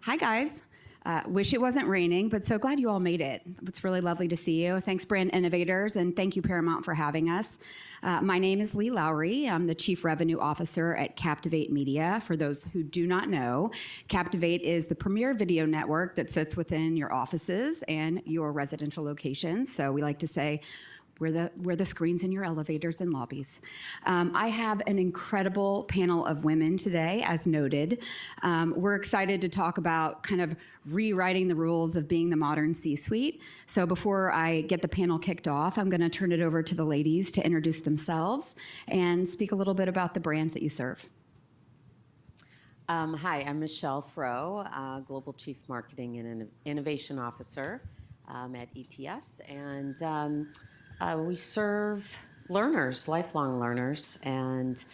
Hi, guys. Wish it wasn't raining, but so glad you all made it. It's really lovely to see you. Thanks, Brand Innovators, and thank you, Paramount, for having us. My name is Leigh Lowery. I'm the Chief Revenue Officer at Captivate Media. For those who do not know, Captivate is the premier video network that sits within your offices and your residential locations. So we like to say, we're the screens in your elevators and lobbies. I have an incredible panel of women today, as noted. We're excited to talk about kind of rewriting the rules of being the modern C-suite. So before I get the panel kicked off, I'm going to turn it over to the ladies to introduce themselves and speak a little bit about the brands that you serve. Hi, I'm Michelle Froah, Global Chief Marketing and Innovation Officer at ETS. And we serve learners, lifelong learners, and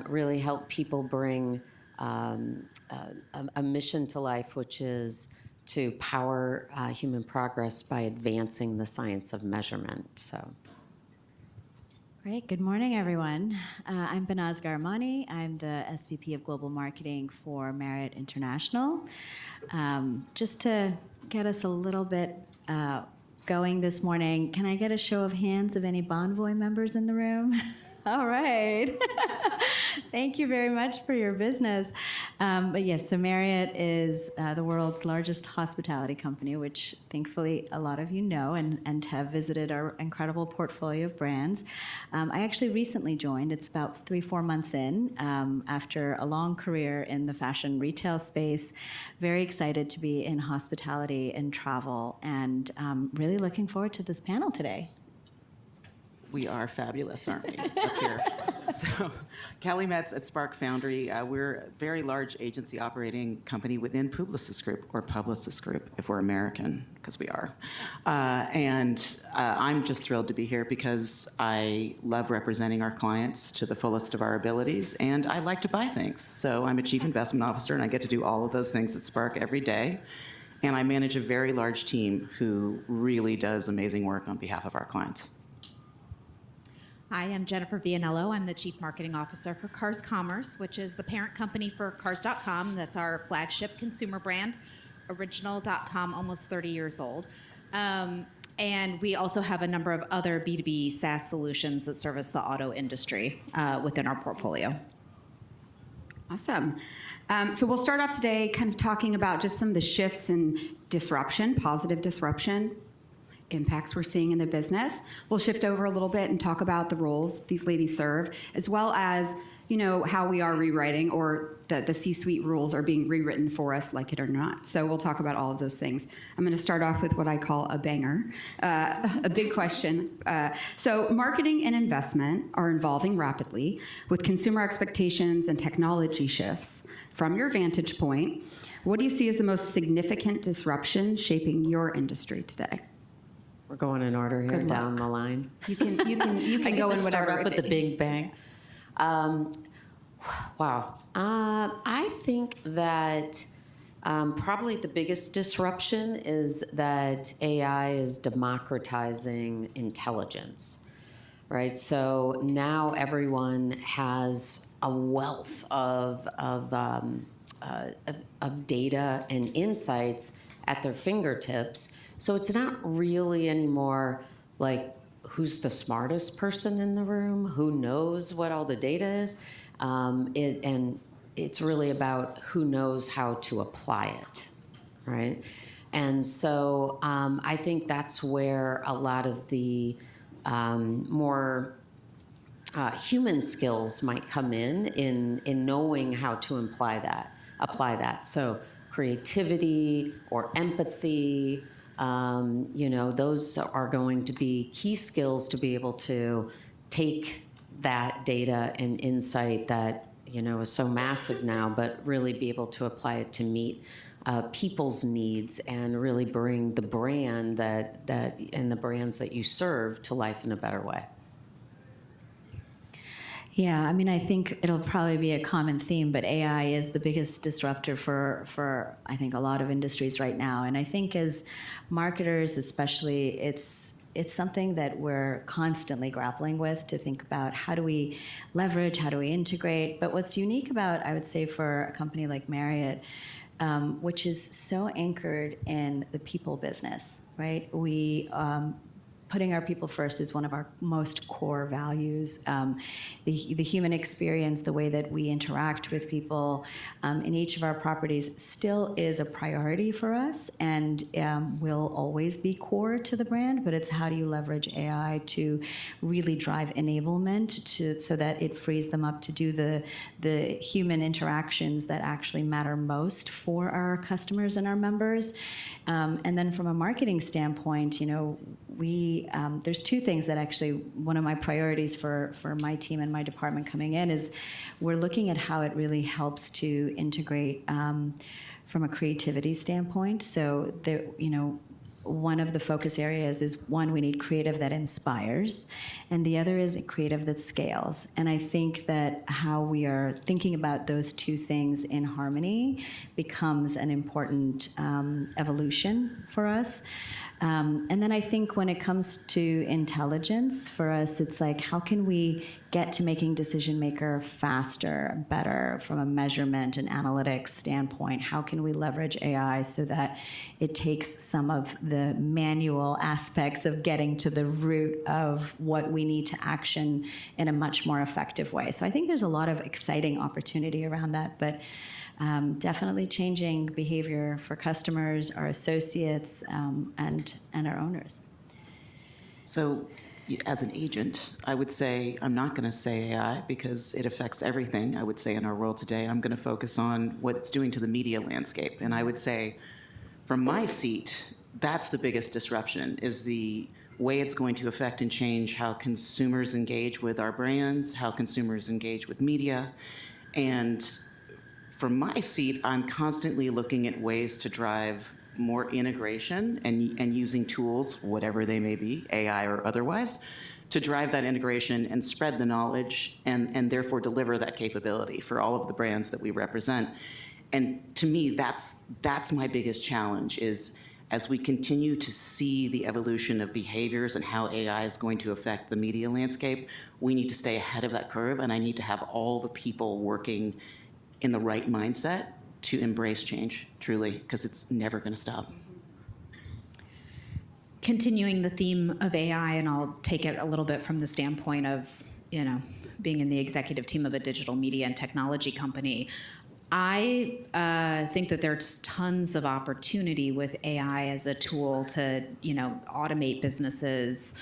really help people bring a mission to life, which is to power human progress by advancing the science of measurement. So. Great. Good morning, everyone. I'm Behnaz Ghahramani. I'm the SVP of Global Marketing for Marriott International. Just to get us a little bit going this morning, can I get a show of hands of any Bonvoy members in the room? All right. Thank you very much for your business. But yes, so Marriott is the world's largest hospitality company, which thankfully a lot of you know and have visited our incredible portfolio of brands. I actually recently joined. It's about 3-4 months in after a long career in the fashion retail space. Very excited to be in hospitality and travel, and really looking forward to this panel today. We are fabulous, aren't we, up here? So, Metz at Spark Foundry. We're a very large agency operating company within Publicis Group, or Publicis Group, if we're American, because we are. I'm just thrilled to be here because I love representing our clients to the fullest of our abilities, and I like to buy things. So I'm a chief investment officer, and I get to do all of those things at Spark every day. And I manage a very large team who really does amazing work on behalf of our clients. Hi, I'm Jennifer Vianello. I'm the Chief Marketing Officer for Cars Commerce, which is the parent company for Cars.com. That's our flagship consumer brand. Original.com, almost 30 years old. And we also have a number of other B2B SaaS solutions that service the auto industry within our portfolio. Awesome. So we'll start off today kind of talking about just some of the shifts and disruption, positive disruption, impacts we're seeing in the business. We'll shift over a little bit and talk about the roles these ladies serve, as well as, how we are rewriting, or the C-suite rules are being rewritten for us, like it or not. So we'll talk about all of those things. I'm going to start off with what I call a banger, a big question. So marketing and investment are evolving rapidly with consumer expectations and technology shifts. From your vantage point, what do you see as the most significant disruption shaping your indry today? We're going in order here, down the line. You can go in whatever. Start off with the big bang. Wow. I think that probably the biggest disruption is that AI is democratizing intelligence, right? So now everyone has a wealth of data and insights at their fingertips. So it's not really anymore like who's the smartest person in the room, who knows what all the data is, and it's really about who knows how to apply it, right? And so I think that's where a lot of the more human skills might come in knowing how to apply that. So creativity or empathy, those are going to be key skills to be able to take that data and insight that, is so massive now, but really be able to apply it to meet people's needs and really bring the brand and the brands that you serve to life in a better way. Yeah, I mean, I think it'll probably be a common theme, but AI is the biggest disruptor for I think, a lot of industries right now. And I think as marketers especially, it's something that we're constantly grappling with to think about how do we leverage, how do we integrate. But what's unique about, I would say, for a company like Marriott, which is so anchored in the people business, right? Putting our people first is one of our most core values. The human experience, the way that we interact with people in each of our properties still is a priority for us and will always be core to the brand, but it's how do you leverage AI to really drive enablement so that it frees them up to do the human interactions that actually matter most for our customers and our members. And then from a marketing standpoint, there's two things that actually, one of my priorities for my team and my department coming in is we're looking at how it really helps to integrate from a creativity standpoint. So there, one of the focus areas is, one, we need creative that inspires, and the other is creative that scales. And I think that how we are thinking about those two things in harmony becomes an important evolution for us. And then I think when it comes to intelligence, for us, it's like, how can we get to making decision maker faster, better from a measurement and analytics standpoint? How can we leverage AI so that it takes some of the manual aspects of getting to the root of what we need to action in a much more effective way? So I think there's a lot of exciting opportunity around that, but definitely changing behavior for customers, our associates, and our owners. So as an agent, I would say, I'm not going to say AI because it affects everything, I would say, in our world today. I'm going to focus on what it's doing to the media landscape. And I would say, from my seat, that's the biggest disruption, is the way it's going to affect and change how consumers engage with our brands, how consumers engage with media. And from my seat, I'm constantly looking at ways to drive more integration and using tools, whatever they may be, AI or otherwise, to drive that integration and spread the knowledge and therefore deliver that capability for all of the brands that we represent. And to me, that's my biggest challenge, is as we continue to see the evolution of behaviors and how AI is going to affect the media landscape, we need to stay ahead of that curve, and I need to have all the people working in the right mindset to embrace change, truly, because it's never going to stop. Continuing the theme of AI, and I'll take it a little bit from the standpoint of, being in the executive team of a digital media and technology company, I think that there's tons of opportunity with AI as a tool to, automate businesses,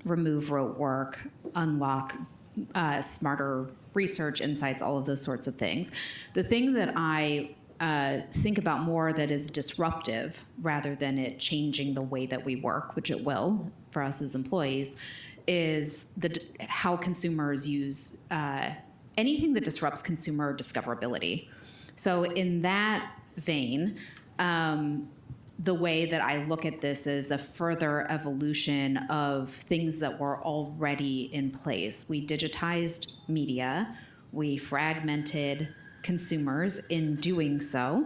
remove rote work, unlock smarter research, insights, all of those sorts of things. The thing that I think about more that is disruptive rather than it changing the way that we work, which it will for us as employees, is how consumers use anything that disrupts consumer discoverability. So in that vein, the way that I look at this is a further evolution of things that were already in place. We digitized media, we fragmented consumers in doing so.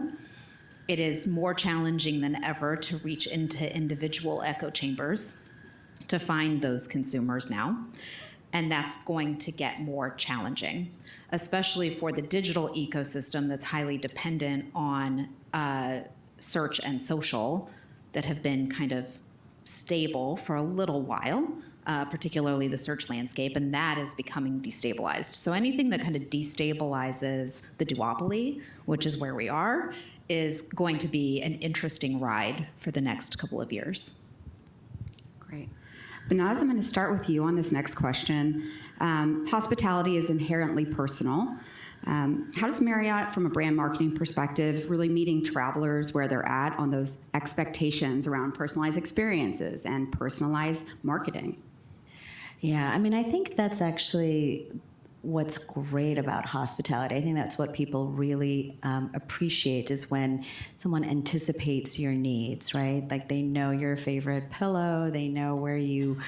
It is more challenging than ever to reach into individual echo chambers to find those consumers now. And that's going to get more challenging, especially for the digital ecosystem that's highly dependent on search and social that have been kind of stable for a little while, particularly the search landscape, and that is becoming destabilized. So anything that kind of destabilizes the duopoly, which is where we are, is going to be an interesting ride for the next couple of years. Great. Behnaz, I'm going to start with you on this next question. Hospitality is inherently personal. How does Marriott, from a brand marketing perspective, really meeting travelers where they're at on those expectations around personalized experiences and personalized marketing? Yeah, I think that's actually what's great about hospitality. I think that's what people really appreciate, is when someone anticipates your needs, right? Like, they know your favorite pillow, they know where you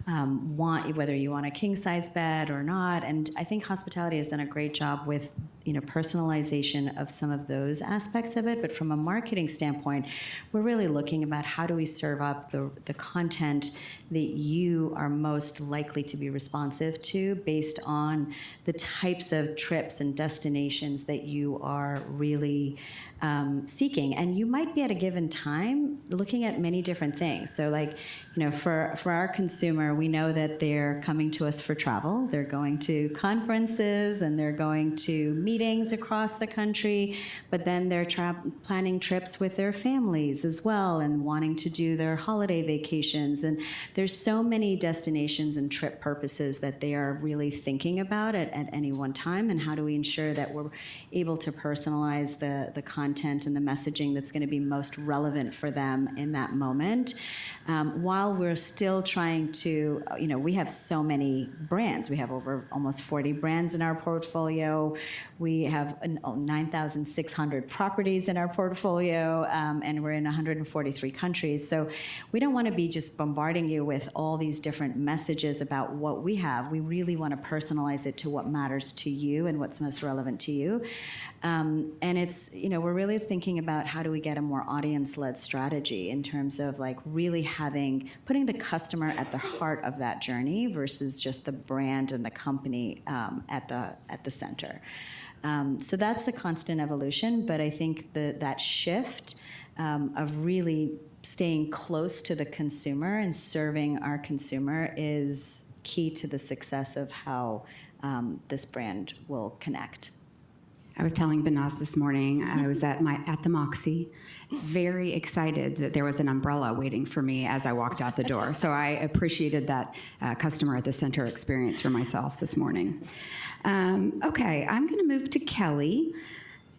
want, whether you want a king size bed or not. And I think hospitality has done a great job with personalization of some of those aspects of it. But from a marketing standpoint, we're really looking about how do we serve up the content that you are most likely to be responsive to based on the types of trips and destinations that you are really seeking. And you might be at a given time looking at many different things. So like, for our consumer, we know that they're coming to us for travel. They're going to conferences and they're going to meetings across the country, but then they're planning trips with their families as well and wanting to do their holiday vacations. And there's so many destinations and trip purposes that they are really thinking about at any one time. And how do we ensure that we're able to personalize the content and the messaging that's going to be most relevant for them in that moment, while we're still trying to, we have so many brands. We have over almost 40 brands in our portfolio. We have 9,600 properties in our portfolio, and we're in 143 countries. So we don't want to be just bombarding you with all these different messages about what we have. We really want to personalize it to what matters to you and what's most relevant to you. And it's, we're really thinking about how do we get a more audience-led strategy in terms of like really putting the customer at the heart of that journey versus just the brand and the company at the center. So that's a constant evolution, but I think that shift of really staying close to the consumer and serving our consumer is key to the success of how this brand will connect. I was telling Behnaz this morning, I was at the Moxie, very excited that there was an umbrella waiting for me as I walked out the door. So I appreciated that customer at the center experience for myself this morning. Okay, I'm going to move to Kelly.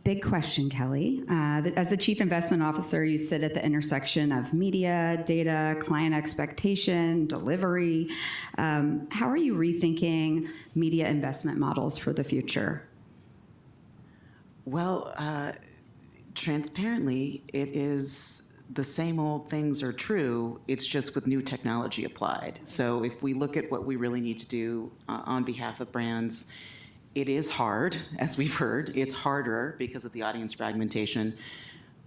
Big question, Kelly. As the Chief Investment Officer, you sit at the intersection of media, data, client expectation, delivery. How are you rethinking media investment models for the future? Well, transparently, it is the same old things are true. It's just with new technology applied. So if we look at what we really need to do on behalf of brands, it is hard, as we've heard. It's harder because of the audience fragmentation,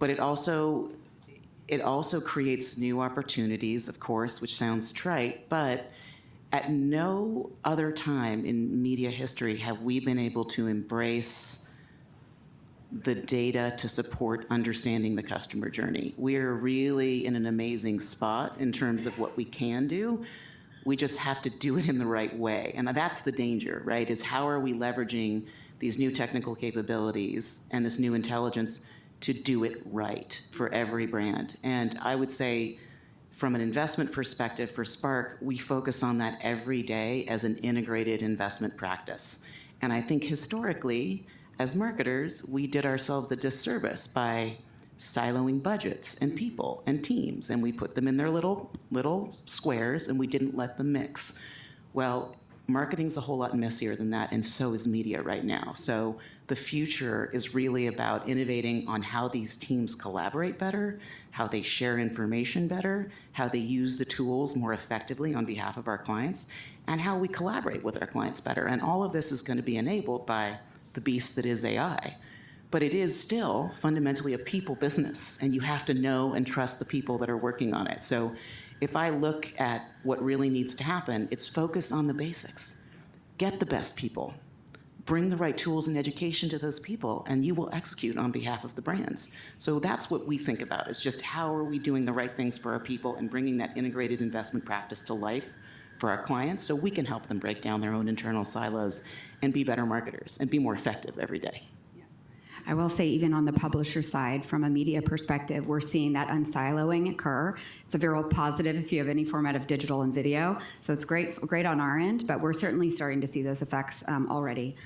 but it also creates new opportunities, of course, which sounds trite, but at no other time in media history have we been able to embrace the data to support understanding the customer journey. We're really in an amazing spot in terms of what we can do. We just have to do it in the right way. And that's the danger, right? Is how are we leveraging these new technical capabilities and this new intelligence to do it right for every brand? And I would say from an investment perspective for Spark, we focus on that every day as an integrated investment practice. And I think historically, as marketers, we did ourselves a disservice by siloing budgets and people and teams, and we put them in their little squares, and we didn't let them mix. Well, marketing's a whole lot messier than that, and so is media right now. So the future is really about innovating on how these teams collaborate better, how they share information better, how they use the tools more effectively on behalf of our clients, and how we collaborate with our clients better. And all of this is going to be enabled by the beast that is AI. But it is still fundamentally a people business, and you have to know and trust the people that are working on it. So if I look at what really needs to happen, it's focus on the basics. Get the best people. Bring the right tools and education to those people, and you will execute on behalf of the brands. So that's what we think about, is just how are we doing the right things for our people and bringing that integrated investment practice to life for our clients so we can help them break down their own internal silos and be better marketers and be more effective every day. I will say, even on the publisher side, from a media perspective, we're seeing that unsiloing occur. It's a very positive if you have any format of digital and video. So it's great on our end, but we're certainly starting to see those effects already.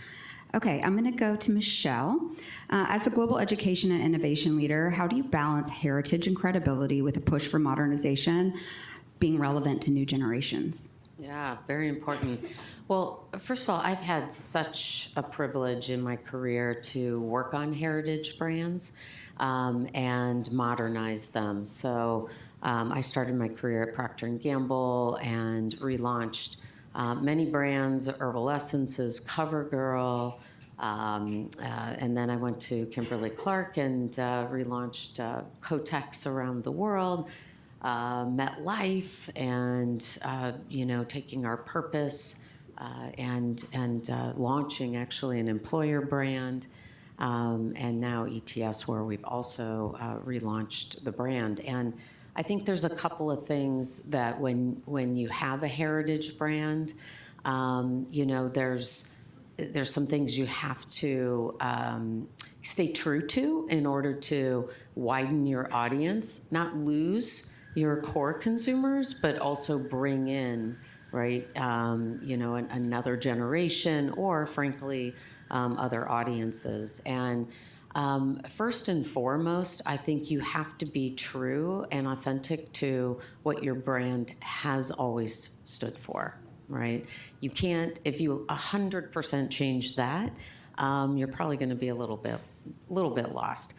Okay, I'm going to go to Michelle. As the global education and innovation leader, how do you balance heritage and credibility with a push for modernization, being relevant to new generations? Yeah, very important. Well, first of all, I've had such a privilege in my career to work on heritage brands and modernize them. So I started my career at Procter & Gamble and relaunched many brands, Herbal Essences, CoverGirl, And then I went to Kimberly-Clark and relaunched Kotex around the world, MetLife, and taking our purpose and launching actually an employer brand, and now ETS, where we've also relaunched the brand. And I think there's a couple of things that when you have a heritage brand, there's some things you have to stay true to in order to widen your audience, not lose your core consumers, but also bring in, right, another generation or, frankly, other audiences. And first and foremost, I think you have to be true and authentic to what your brand has always stood for, right? You can't, if you 100% change that, you're probably going to be a little bit lost.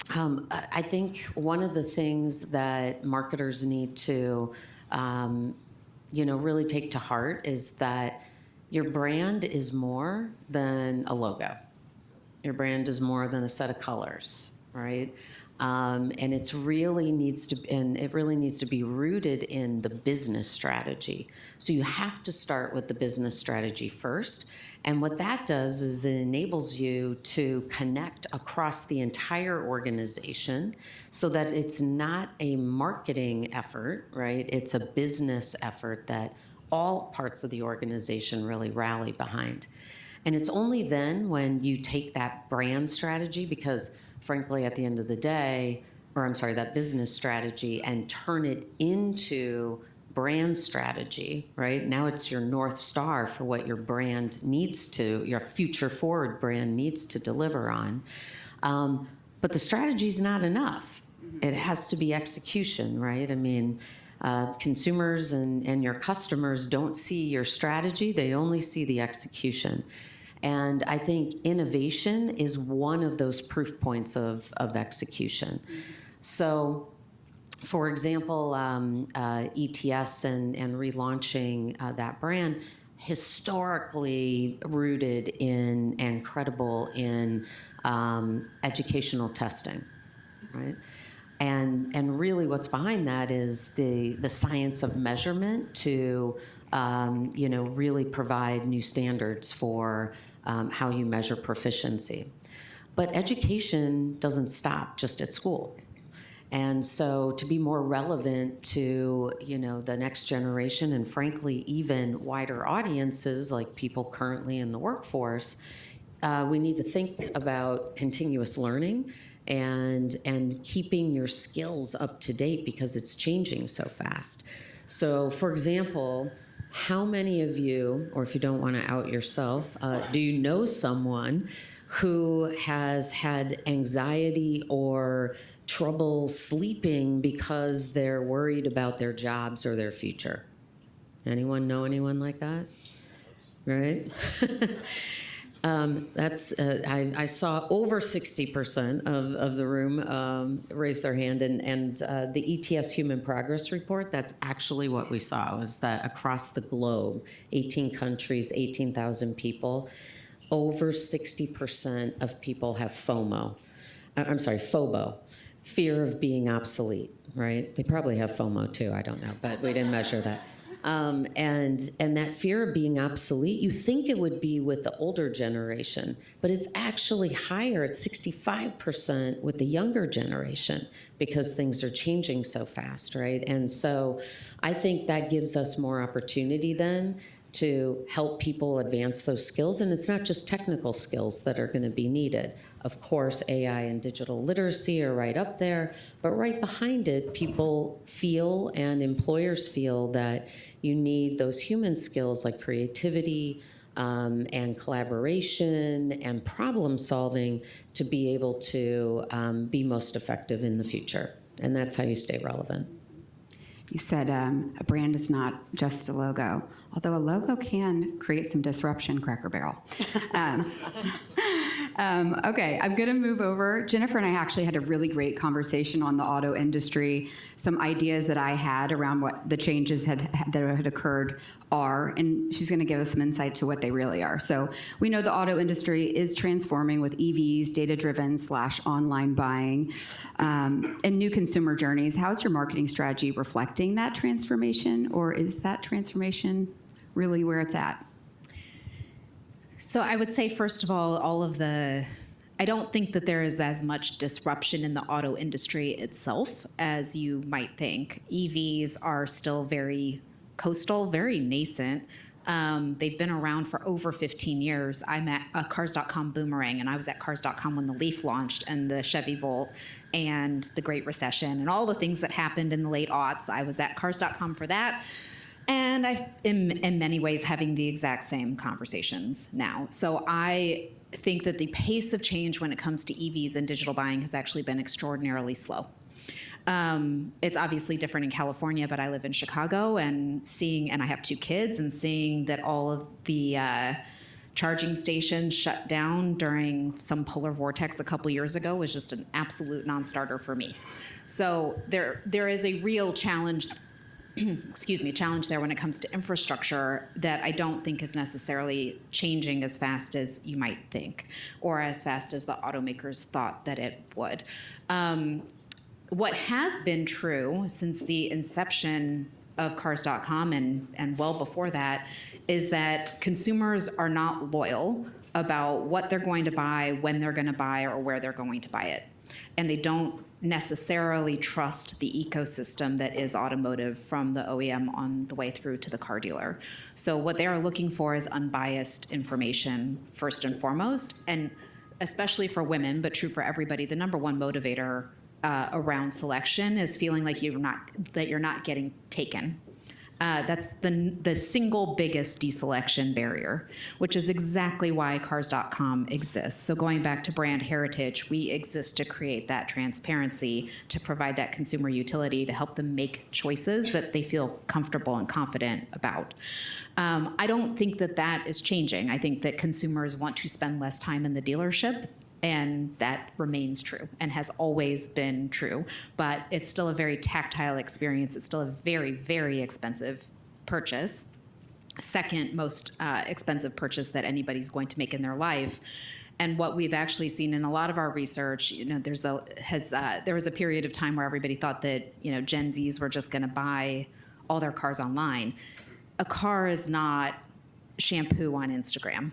I think one of the things that marketers need to, really take to heart is that your brand is more than a logo. Your brand is more than a set of colors, right? And it really needs to be rooted in the business strategy. So you have to start with the business strategy first. And what that does is it enables you to connect across the entire organization so that it's not a marketing effort, right? It's a business effort that all parts of the organization really rally behind. And it's only then when you take that brand strategy, because frankly, at the end of the day, that business strategy, and turn it into brand strategy, right? Now it's your North Star for what your brand needs to, your future forward brand needs to deliver on. But the strategy is not enough. It has to be execution, right? I mean, consumers and your customers don't see your strategy, they only see the execution. And I think innovation is one of those proof points of execution. So, for example, ETS and relaunching that brand, historically rooted in and credible in educational testing, right? And really what's behind that is the science of measurement to really provide new standards for how you measure proficiency. But education doesn't stop just at school. And so to be more relevant to the next generation, and frankly even wider audiences like people currently in the workforce, we need to think about continuous learning and keeping your skills up to date because it's changing so fast. So for example, how many of you, or if you don't want to out yourself, do you know someone who has had anxiety or trouble sleeping because they're worried about their jobs or their future? Anyone know anyone like that? Right? I saw over 60% of the room raise their hand, and the ETS Human Progress Report, that's actually what we saw, was that across the globe, 18 countries, 18,000 people, over 60% of people have FOMO, fear of being obsolete, right? They probably have FOMO too, I don't know, but we didn't measure that. And that fear of being obsolete, you think it would be with the older generation, but it's actually higher at 65% with the younger generation because things are changing so fast, right? And so I think that gives us more opportunity then to help people advance those skills. And it's not just technical skills that are going to be needed. Of course, AI and digital literacy are right up there, but right behind it, people feel and employers feel that you need those human skills like creativity and collaboration and problem solving to be able to be most effective in the future. And that's how you stay relevant. You said a brand is not just a logo, although a logo can create some disruption, Cracker Barrel. Okay, I'm going to move over. Jennifer and I actually had a really great conversation on the auto industry, some ideas that I had around what the changes that had occurred are, and she's going to give us some insight to what they really are. So we know the auto industry is transforming with EVs, data-driven / online buying, and new consumer journeys. How's your marketing strategy reflecting that transformation, or is that transformation really where it's at? So I would say, first of all I don't think that there is as much disruption in the auto industry itself as you might think. EVs are still very coastal, very nascent. They've been around for over 15 years. I'm at a Cars.com boomerang, and I was at Cars.com when the Leaf launched and the Chevy Volt and the Great Recession and all the things that happened in the late aughts. I was at Cars.com for that. And I'm, in many ways, having the exact same conversations now. So I think that the pace of change when it comes to EVs and digital buying has actually been extraordinarily slow. It's obviously different in California, but I live in Chicago, and I have 2 kids, and seeing that all of the charging stations shut down during some polar vortex a couple years ago was just an absolute non-starter for me. So there is a real challenge challenge there when it comes to infrastructure that I don't think is necessarily changing as fast as you might think, or as fast as the automakers thought that it would. What has been true since the inception of Cars.com and well before that is that consumers are not loyal about what they're going to buy, when they're going to buy, or where they're going to buy it. And they don't necessarily trust the ecosystem that is automotive, from the OEM on the way through to the car dealer. So what they are looking for is unbiased information first and foremost, and especially for women, but true for everybody, the number one motivator around selection is feeling like you're not getting taken. That's the single biggest deselection barrier, which is exactly why Cars.com exists. So going back to brand heritage, we exist to create that transparency, to provide that consumer utility, to help them make choices that they feel comfortable and confident about. I don't think that is changing. I think that consumers want to spend less time in the dealership, and that remains true and has always been true. But it's still a very tactile experience. It's still a very, very expensive purchase. Second most expensive purchase that anybody's going to make in their life. And what we've actually seen in a lot of our research, there was a period of time where everybody thought that, Gen Zs were just going to buy all their cars online. A car is not shampoo on Instagram.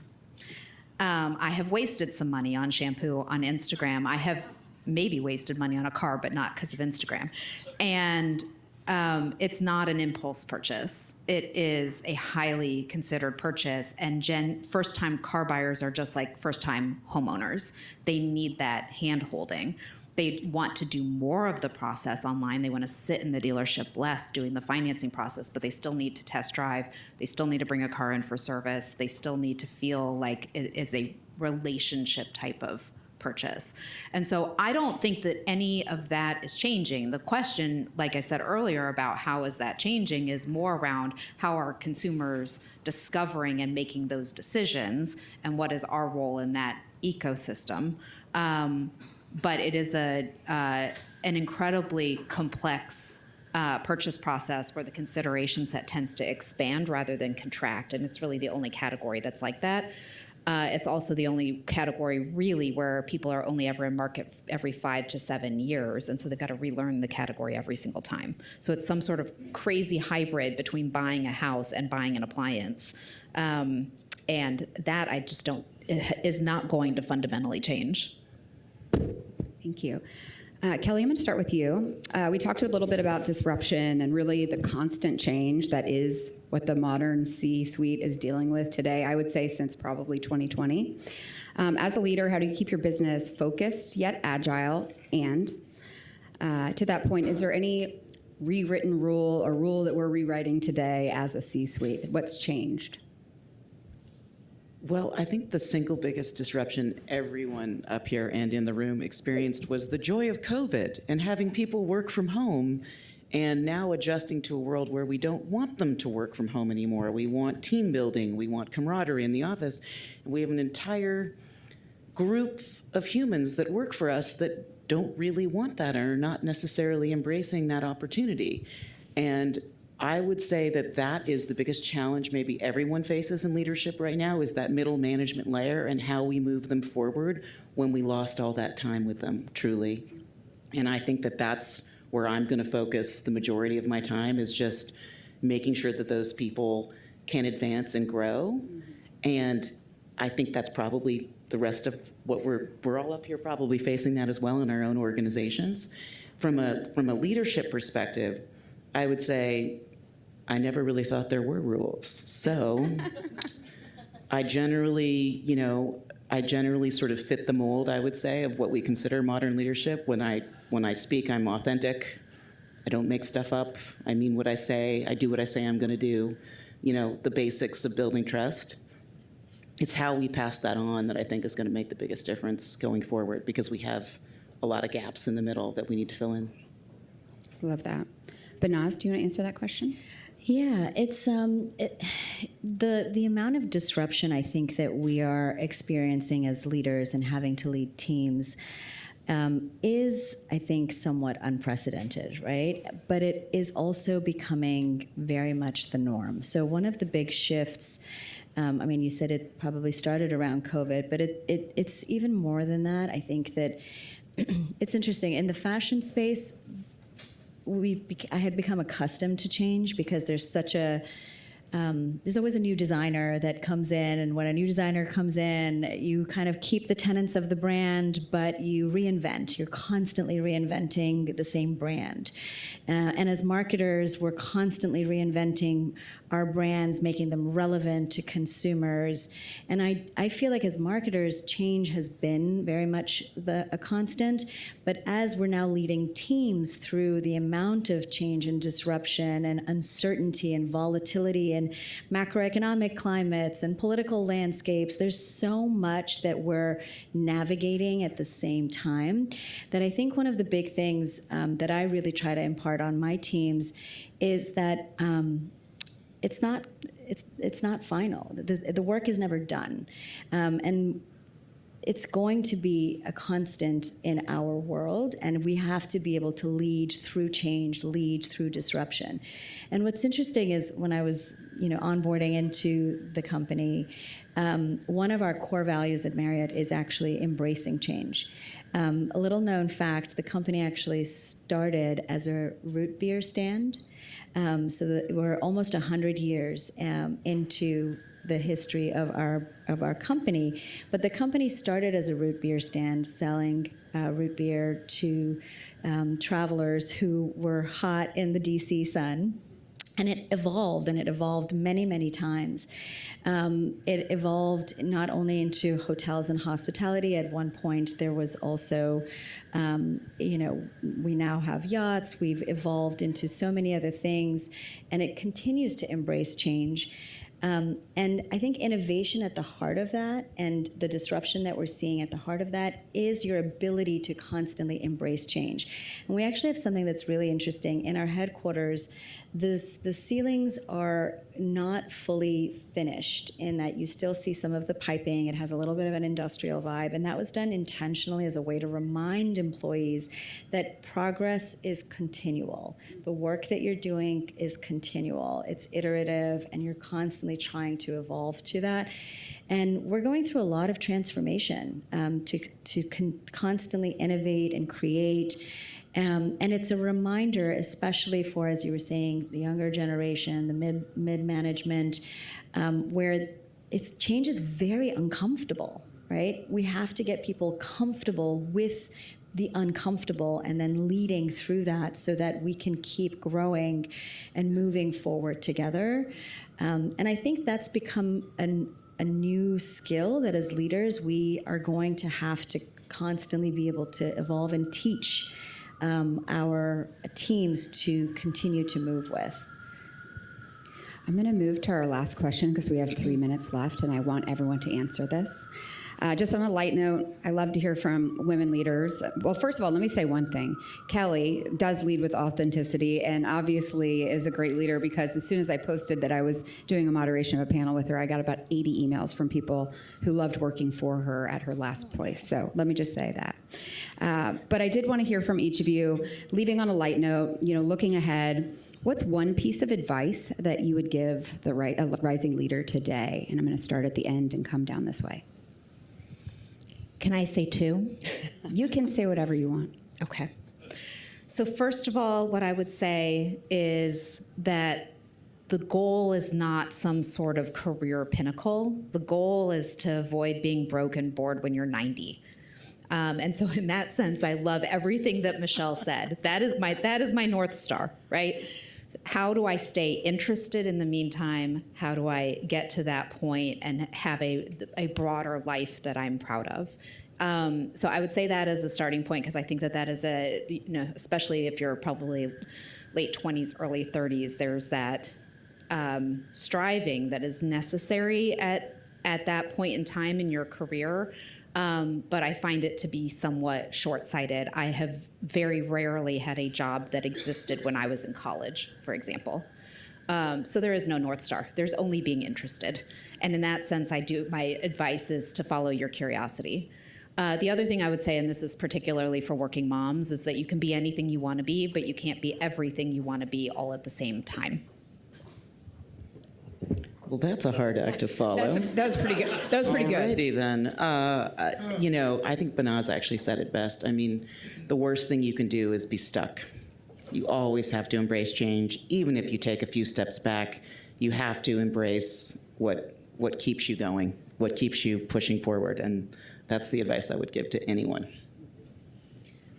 I have wasted some money on shampoo on Instagram. I have maybe wasted money on a car, but not because of Instagram. And it's not an impulse purchase. It is a highly considered purchase. And first-time car buyers are just like first-time homeowners. They need that hand-holding. They want to do more of the process online. They want to sit in the dealership less doing the financing process, but they still need to test drive. They still need to bring a car in for service. They still need to feel like it's a relationship type of purchase. And so I don't think that any of that is changing. The question, like I said earlier, about how is that changing is more around how are consumers discovering and making those decisions, and what is our role in that ecosystem. But it is an incredibly complex purchase process where the consideration set tends to expand rather than contract, and it's really the only category that's like that. It's also the only category really where people are only ever in market every 5 to 7 years, and so they've got to relearn the category every single time. So it's some sort of crazy hybrid between buying a house and buying an appliance, and that I just don't is not going to fundamentally change. Thank you. Kelly, I'm going to start with you. We talked a little bit about disruption and really the constant change that is what the modern C-suite is dealing with today, I would say since probably 2020. As a leader, how do you keep your business focused yet agile? And to that point, is there any rewritten rule or rule that we're rewriting today as a C-suite? What's changed? Well, I think the single biggest disruption everyone up here and in the room experienced was the joy of COVID and having people work from home, and now adjusting to a world where we don't want them to work from home anymore. We want team building, we want camaraderie in the office, and we have an entire group of humans that work for us that don't really want that or are not necessarily embracing that opportunity. And I would say that that is the biggest challenge maybe everyone faces in leadership right now, is that middle management layer and how we move them forward when we lost all that time with them, truly. And I think that that's where I'm going to focus the majority of my time, is just making sure that those people can advance and grow. And I think that's probably the rest of what we're all up here probably facing that as well in our own organizations. From a leadership perspective, I would say I never really thought there were rules. So I generally sort of fit the mold, I would say, of what we consider modern leadership. When I speak, I'm authentic. I don't make stuff up. I mean what I say. I do what I say I'm going to do. The basics of building trust. It's how we pass that on that I think is going to make the biggest difference going forward, because we have a lot of gaps in the middle that we need to fill in. Love that. Behnaz, do you want to answer that question? Yeah, it's the amount of disruption I think that we are experiencing as leaders and having to lead teams is, I think, somewhat unprecedented, right? But it is also becoming very much the norm. So one of the big shifts, you said it probably started around COVID, but it's even more than that. I think that it's interesting. In the fashion space, I had become accustomed to change, because there's always a new designer that comes in, and when a new designer comes in, you kind of keep the tenets of the brand, but you reinvent. You're constantly reinventing the same brand. And as marketers, we're constantly reinventing our brands, making them relevant to consumers. And I feel like as marketers, change has been very much a constant. But as we're now leading teams through the amount of change and disruption and uncertainty and volatility and macroeconomic climates and political landscapes, there's so much that we're navigating at the same time, that I think one of the big things that I really try to impart on my teams is that it's not final. The work is never done, and it's going to be a constant in our world, and we have to be able to lead through change, lead through disruption. And what's interesting is, when I was onboarding into the company, one of our core values at Marriott is actually embracing change. A little known fact: the company actually started as a root beer stand. So that we're almost 100 years into the history of our company, but the company started as a root beer stand, selling root beer to travelers who were hot in the DC sun. And it evolved many, many times. It evolved not only into hotels and hospitality. At one point, there was also, we now have yachts. We've evolved into so many other things, and it continues to embrace change. And I think innovation at the heart of that, and the disruption that we're seeing at the heart of that, is your ability to constantly embrace change. And we actually have something that's really interesting. In our headquarters, the ceilings are not fully finished, in that you still see some of the piping. It has a little bit of an industrial vibe, and that was done intentionally as a way to remind employees that progress is continual. The work that you're doing is continual. It's iterative, and you're constantly trying to evolve to that. And we're going through a lot of transformation to constantly innovate and create. And it's a reminder, especially for, as you were saying, the younger generation, the mid-management, where change is very uncomfortable, right? We have to get people comfortable with the uncomfortable, and then leading through that so that we can keep growing and moving forward together. And I think that's become a new skill that, as leaders, we are going to have to constantly be able to evolve and teach our teams to continue to move with. I'm going to move to our last question, because we have 3 minutes left, and I want everyone to answer this. Just on a light note, I love to hear from women leaders. Well, first of all, let me say one thing. Kelly does lead with authenticity and obviously is a great leader, because as soon as I posted that I was doing a moderation of a panel with her, I got about 80 emails from people who loved working for her at her last place. So let me just say that. But I did want to hear from each of you, leaving on a light note, looking ahead. What's one piece of advice that you would give a rising leader today? And I'm going to start at the end and come down this way. Can I say two? You can say whatever you want. Okay. So first of all, what I would say is that the goal is not some sort of career pinnacle. The goal is to avoid being broke and bored when you're 90. And so in that sense, I love everything that Michelle said. That is my North Star, right? How do I stay interested in the meantime? How do I get to that point and have a broader life that I'm proud of? So I would say that as a starting point, because I think that is especially if you're probably late 20s, early 30s, there's that striving that is necessary at that point in time in your career. But I find it to be somewhat short-sighted. I have very rarely had a job that existed when I was in college, for example. So there is no North Star. There's only being interested. And in that sense, my advice is to follow your curiosity. The other thing I would say, and this is particularly for working moms, is that you can be anything you want to be, but you can't be everything you want to be all at the same time. Well, that's a hard act to follow. That was pretty good. That was pretty good. Alrighty then. I think Behnaz actually said it best. I mean, the worst thing you can do is be stuck. You always have to embrace change. Even if you take a few steps back, you have to embrace what keeps you going, what keeps you pushing forward. And that's the advice I would give to anyone.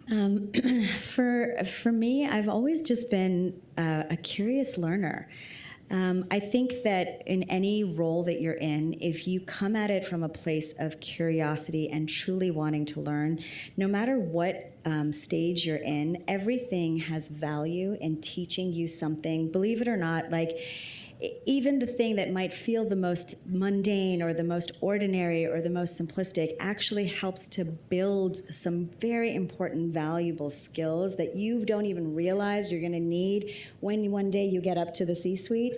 For me, I've always just been a curious learner. I think that in any role that you're in, if you come at it from a place of curiosity and truly wanting to learn, no matter what stage you're in, everything has value in teaching you something. Believe it or not, even the thing that might feel the most mundane or the most ordinary or the most simplistic actually helps to build some very important, valuable skills that you don't even realize you're going to need when one day you get up to the C-suite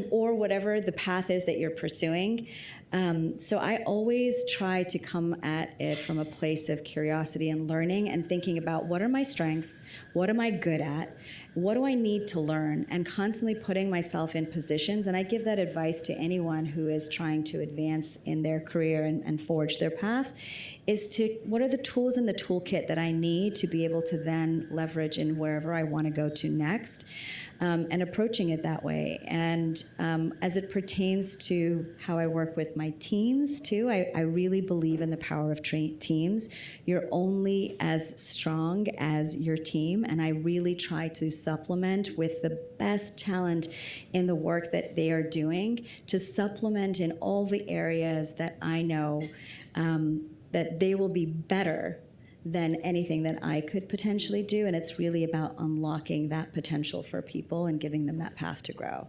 or whatever the path is that you're pursuing. So I always try to come at it from a place of curiosity and learning and thinking about what are my strengths, what am I good at, what do I need to learn, and constantly putting myself in positions. And I give that advice to anyone who is trying to advance in their career and forge their path, is to what are the tools in the toolkit that I need to be able to then leverage in wherever I want to go to next. And approaching it that way. And as it pertains to how I work with my teams, too, I really believe in the power of teams. You're only as strong as your team, and I really try to supplement with the best talent in the work that they are doing, to supplement in all the areas that I know that they will be better than anything that I could potentially do. And it's really about unlocking that potential for people and giving them that path to grow.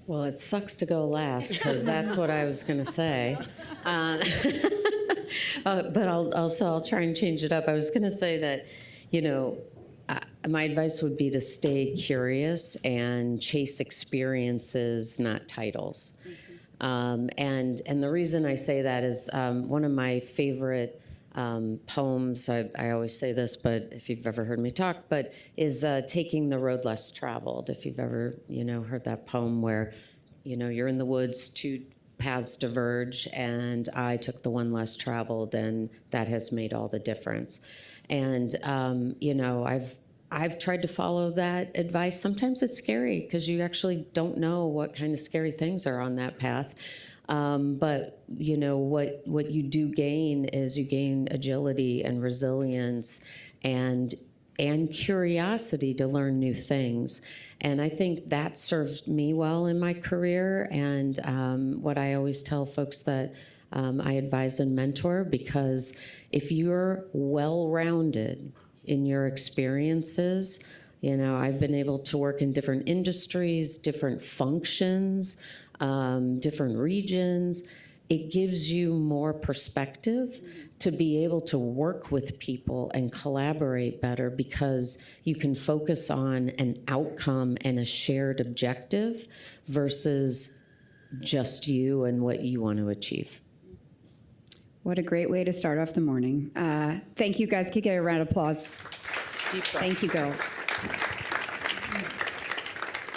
Well, it sucks to go last, because that's what I was going to say. But I'll try and change it up. I was going to say that, my advice would be to stay curious and chase experiences, not titles. And the reason I say that is one of my favorite poems, I always say this, but if you've ever heard me talk, but is Taking the Road Less Traveled. If you've ever, heard that poem where, you're in the woods, two paths diverge, and I took the one less traveled, and that has made all the difference. And, I've tried to follow that advice. Sometimes it's scary because you actually don't know what kind of scary things are on that path. But what you do gain is you gain agility and resilience and curiosity to learn new things. And I think that served me well in my career. And what I always tell folks that I advise and mentor, because if you're well-rounded in your experiences, I've been able to work in different industries, different functions, different regions, it gives you more perspective to be able to work with people and collaborate better because you can focus on an outcome and a shared objective versus just you and what you want to achieve. What a great way to start off the morning. Thank you guys. Can you get a round of applause? Thank you, girls.